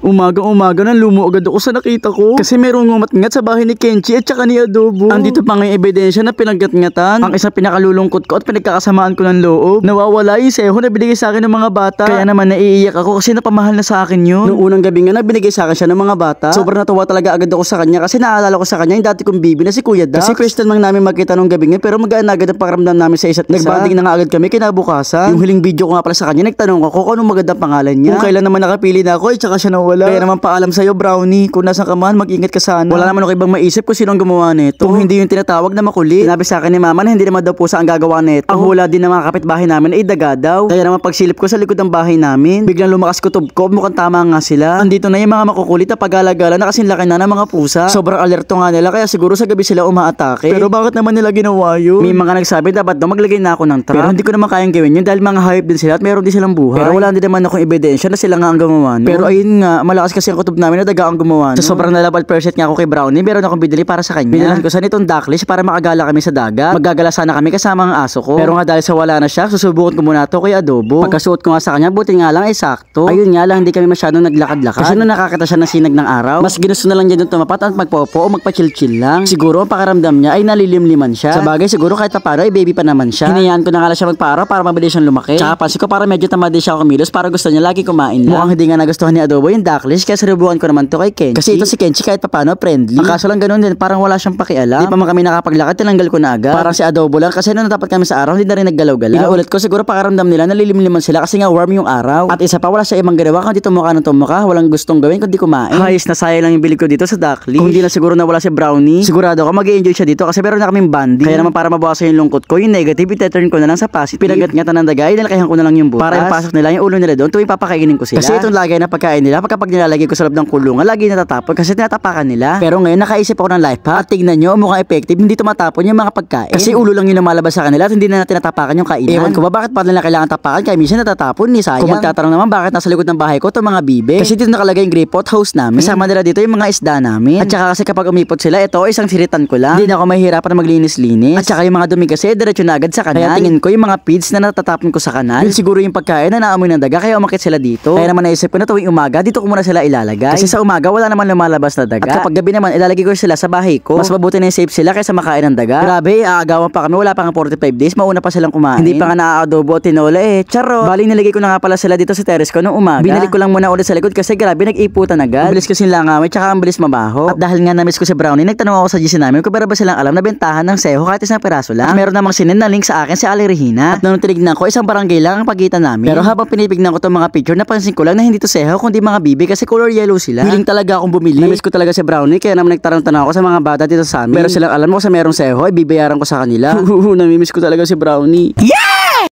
Umaga nang lumo agad ako sa nakita ko. Kasi merong ngumat-ngat sa bahay ni Kenchi at saka ni Adobo. Andito pa nga yung ebidensya na pinaggat-ngatan. Ang isang pinakalulungkot ko at pinagkakasamaan ko ng loob. Nawawala yung seho na binigay sa akin ng mga bata. Kaya naman naiiyak ako kasi napamahal na sa akin yun. Noong unang gabi nga na binigay sa akin siya ng mga bata. Sobrang natuwa talaga agad ako sa kanya kasi naalala ko sa kanya yung dati kong bibi na si Kuya Dax. Kasi first time lang namin magkita nung gabi nga pero magaan agad ang pakiramdam namin sa isa't isa. Nagbanding na nga agad kami kinabukasan. Yung huling video ko nga pala sa kanya nagtanong ako kung anong magandang pangalan niya. Kung kailan naman nakapili na ako at saka siya nawala. Kaya naman paalam sa'yo Brownie, kung nasan ka man mag-ingat ka sana. Wala naman ako ibang maisip kung sino ang gumawa nito. Kung hindi yung tinatawag na makulit. Sinabi sa akin ni mama na hindi naman daw pusa ang gagawa nito. Ang hula din ng mga kapitbahay namin ay daga daw. Kaya naman pagsilip ko sa likod ng bahay namin, biglang lumakas kutob ko, mukhang tama nga sila. Andito na yung mga makukulit na pag-alagala na kasing laki na ng mga pusa. Sobrang alerto nga nila kaya siguro sa gabi sila umaatake. Pero bakit naman nila ginawa yun? May mga nagsabi dapat daw maglagay na ako ng trap. Pero hindi ko naman kayang gawin yun dahil mga hayop din sila at meron din silang buhay. Pero wala din naman akong ebidensya na sila nga ang gumawa nun. Pero ayun nga, malakas kasi ang kutob namin na daga ang gumawa nun. Sa sobrang nalabal percent nga ako kay Brownie, meron akong binili para sa kanya. Binilan ko sa nitong ducklish para makagala kami sa dagat. Maggagala sana kami kasama ang aso ko. Pero nga dahil sa wala na siya, susubukan ko muna to kay Adobo. Pagkasuot ko nga sa kanya, buti nga lang ay sakto. Ayun nga lang, hindi kami masyadong naglakad-lakad. Kasi nung nakakita siya ng sinag ng araw, mas ginusto na lang niya dun tumapat at magpopo o magpa-chill-chill lang. Siguro ang pakiramdam niya ay nalilimliman siya. Sa bagay siguro kahit paano ay baby pa naman siya. Hinayaan ko na nga lang siya magparaw para mabilis siyang lumaki. Tsaka pansin ko para medyo tamad siya kumilos para gusto niya lagi kumain lang. Mukhang hindi nga nagustuhan ni Adobo yung ducklish kaya sinubukan ko naman to kay Kenchi. Kasi ito si Kenchi kahit paano friendly. Ang kaso lang ganun din, parang wala siyang pakialam. Di pa man kami nakapaglakad, tinanggal ko na agad. Parang si Adobo lang kasi nung natapat kami sa araw, hindi na rin naggalaw-galaw. Pinaulit ko siguro pakiramdam nila nalilimliman sila kasi nga warm yung araw. At isa pa wala siya ibang ginawa kundi tumuka ng tumuka, walang gustong gawin kundi kumain. Hayos na sayang lang yung bili ko dito sa ducklish. Kung hindi na siguro nawala si Brownie, sigurado ako mag-enjoy siya dito kasi meron na kaming bonding. Kaya naman para mabawasan yung lungkot ko, yung negative, ite-turn ko na lang sa positive. Pinagat-ngatan ng daga, nilakayan ko na lang yung butas. Para ipasok nila yung ulo nila doon tuwing papakainin ko sila. Kasi itong lagay na pagkain nila, kapag nilalagay ko sa loob ng kulungan, lagi natatapon kasi tinatapakan nila. Pero ngayon nakaisip ako ng life hack at tignan nyo, mukhang effective, hindi tumatapon yung mga pagkain. Kasi ulo lang yung lumalabas sa kanila at hindi na tinatapakan yung kainan. Ewan ko ba bakit pa nila kailangan tapakan kaya minsan natatapon ni sayang. Kung magtatanong naman bakit nasa likod ng bahay ko itong mga bibe. Kasi dito nakalagay yung gray pot house namin. Kasama nila dito yung mga isda namin. At saka kasi kapag umipot sila, ito isang siritan ko lang. Hindi na ako mahihirapan na maglinis-linis. At saka yung mga dumi kasi diretso na agad sa kanal. Kaya tingin ko yung mga feeds na natatapon ko sa kanal. Yun siguro yung pagkain na naamoy ng daga kaya umakit sila dito. Kaya naman naisip ko na tuwing umaga dito ko muna sila ilalagay. Kasi sa umaga wala naman lumalabas na daga. At kapag gabi naman ilalagay ko sila sa bahay ko. Mas mabuti na yung safe sila kaysa makain ng daga. Grabe, aagawan pa kami, wala pa nga 45 days, mauna pa silang kumain. Hindi pa nga naaadobo o tinola Charo. Bali nilagay ko na nga pala sila dito sa terrace ko nung umaga. Binalik ko lang muna ulit sa likod kasi grabe nag-iputan agad. Ang bilis kasi langamay tsaka ang bilis mabaho. At dahil nga na-miss ko si Brownie, nagtanong ako sa GC namin kung pero ba silang alam na bentahan ng seho kahit isang piraso lang. At meron namang sinend na link sa akin si Ali Regina. At nung tinignan ko, isang barangay lang ang pagitan namin. Pero habang pinipignan ko tong mga picture, napansin ko lang na hindi to seho kundi mga bibi kasi color yellow sila. Hiling talaga akong bumili. Na-miss ko talaga si Brownie kaya naman nagtanong-tanong ako sa mga bata dito sa amin. Pero silang alam mo sa merong seho ay bibayaran ko sa kanila. Namimiss ko talaga si Brownie. Yeah!